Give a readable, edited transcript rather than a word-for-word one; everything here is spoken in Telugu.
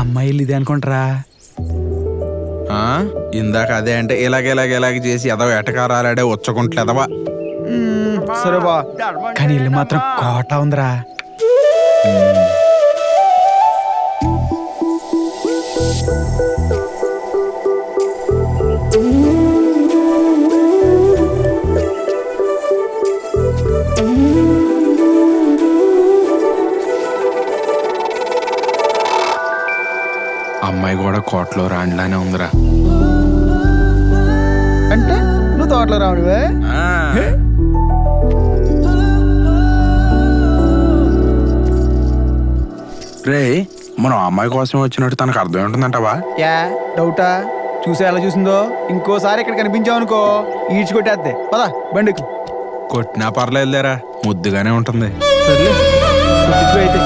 అమ్మాయిలు ఇదే అనుకుంటారా? ఇందాక అదే అంటే ఇలాగ చేసి ఎదవ ఎటకారాలాడే వచ్చకుంటలేదవా. సరే బా, కానీ ఇల్లు మాత్రం కోట ఉందిరా. అమ్మాయి కూడా కోటలో రాండ్లానే ఉందిరా. అంటే నువ్వు తోటలో రావడువే? రే, మనం అమ్మాయి కోసం వచ్చినట్టు తనకు అర్థం ఉంటుందంటవా? యా డౌటా? చూసే ఎలా చూసిందో ఇంకోసారి ఇక్కడ కనిపించావు అనుకో ఈడ్చికొట్టేద్దే. పదా బండికి. కొట్టినా పర్లేదులేరా, ముద్దుగానే ఉంటుంది. సర్లే, కొట్టించుకో అయితే.